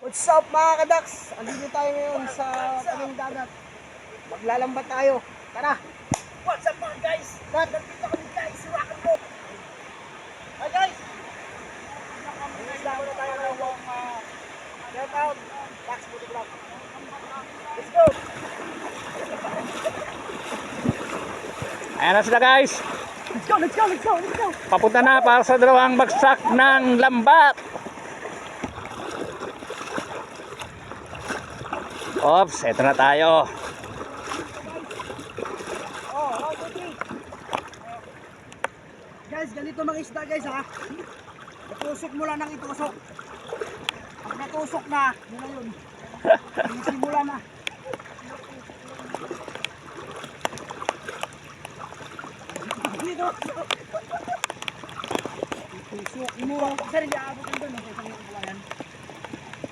What's up mga kadaks? Andito tayo ngayon sa kaming dagat. Maglalambat tayo. Tara! What's up mga guys? Nandito kami guys, rock and roll. Hi guys! Isama na tayo ng shout out, Dax Photograph. Let's go! Ayan na sila guys. Let's go, let's go, let's go, let's go! Papunta na para sa dalawang bagsak ng lambat. Ops, eto na tayo. Guys, ganito mga isda guys ha. Natusok mo lang ng itusok. Pag natusok na, yun na yun. Simula na. Dito. Itusok mo. Sir, hindi aabot yung doon. Sa isang kalayan.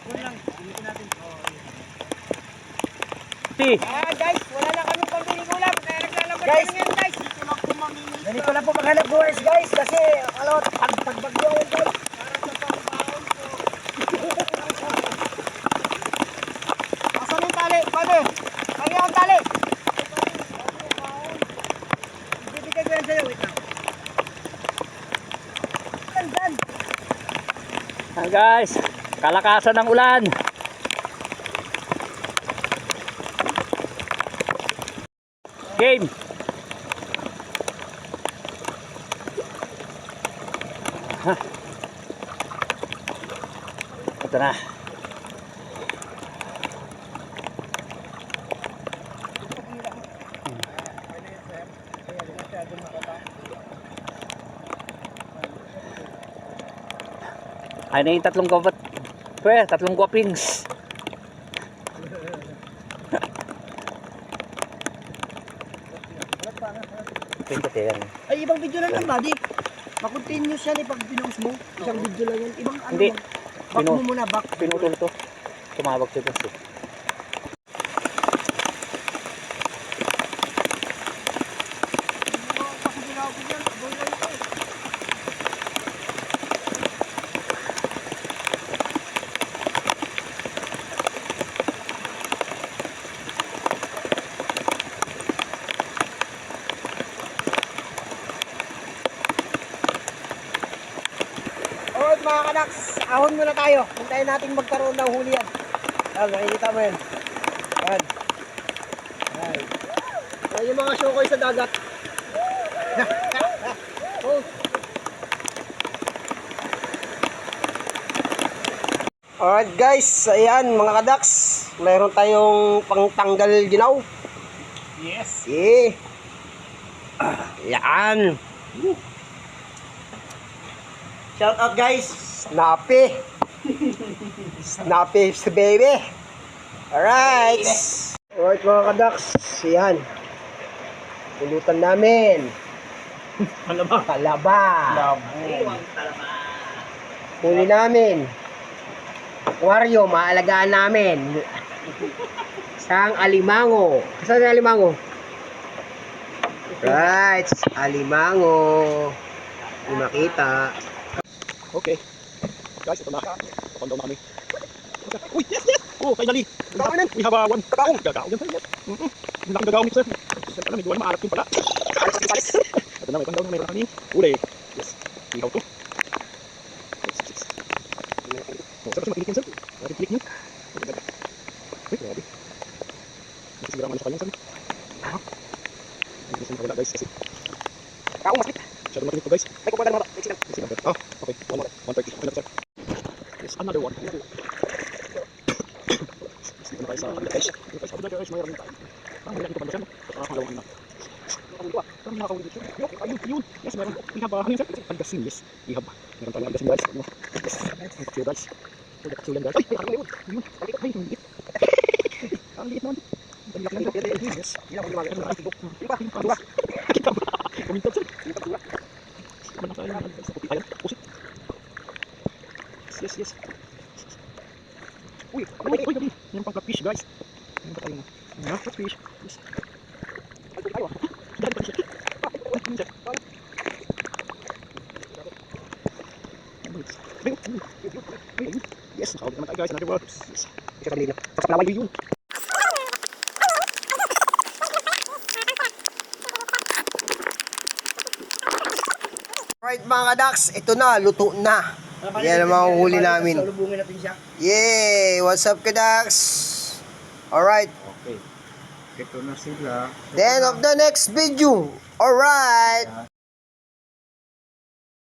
Yun lang. Dito natin. Guys, wala lang kami pambiling ulam. Kaya naglalaban kami ngayon guys. Ganito lang po maghanap buhay guys. Kasi, alot, pagbagyo yun guys. Asan yung tali? Pwede. Lagi akong tali. Ibibigay ko yan sa'yo. Wait lang. Dyan. Ayan guys, kalakasan ng ulan. Game. Ito na. Ay na yung tatlong kapat. Tatlong guwapings. Ay, ibang video lang yan, buddy. Makontinuous yan eh pag pinost mo. Isang video lang yan. Ibang ano Hindi. yan. Back mo muna, back. Pinutol to. Tumawag siya kasi. Alright mga kanaks, ahon muna tayo. Hintayin natin magkaroon ng huli yan. Ayan, nakikita mo yan. Ayan. Ayan. Ayan yung mga syokoy sa dagat. Oh. Alright guys, ayan mga kadaks. Mayroon tayong pangtanggal ginaw. Yes. Yeah. Yan. Shout out guys. Snappy. Snappy si baby. Alright. Alright mga kadaks. Yan. Pulutan namin. Talaba. Talaba. Talaba. Huli namin. Aquarium, maalagaan namin. Isang alimango. Saan yung alimango? Right. Alimango. Hindi makita. Okay. Guys, ito na. Papundaw na kami. Uy, yes, yes! Oh, finally! We have one kakaong. Kakaong yan, yes. Ang laking kakaong nito, sir. Siyempre na, medyo wala maalat yun pala. Ito na, may pandaw na mayroon kami. Uli. Yes. Ihaw to. Yes. Oh, sir, kasi makilik yun, sir. Makilik nyo. Uy, grabe. Sigurang ano sa kanyang, sir. Hindi sa wala, guys, kasi kakaong maslit. Masyadong makilik to, guys. May kukuha na mga. Oh, okay. 130. Okay na, sir. Yes, another one. Dito na tayo sa guys. Dito tayo sa guys. Mayroon tayo. Ang ito pa ba siya? Hanggang na. Parang nakakawin dito. Yun. Yes, meron. We have ano yun, sir? Algasin, yes. We have. Meron tayo algasin, guys. Yes. Thank you, guys. Thank you, guys. Ay, parang yun. Yun. Ay, yung liit. Ang liit naman. Ang liit naman. Yes. Yan ako lumaga. Yung ba? Kita ba? Kumintan, sir. Ano tayo naman sa puti? Ayan. Pusit. Yes. Uy, gabi. Yan pang flatfish, guys. Yan pa tayo na. Flatfish. Yes. Ay, tayo. Dali pa siya. Yes, nakahuli naman tayo guys. Another one. Yes. Isa tayo na. Tapos palaway yun. Alright mga kadaks, ito na, luto na. Yan ang mga huli namin. Salubungin natin siya. Yay! What's up kadaks? Alright, Okay. Ito na sila. the end of the next video. Alright.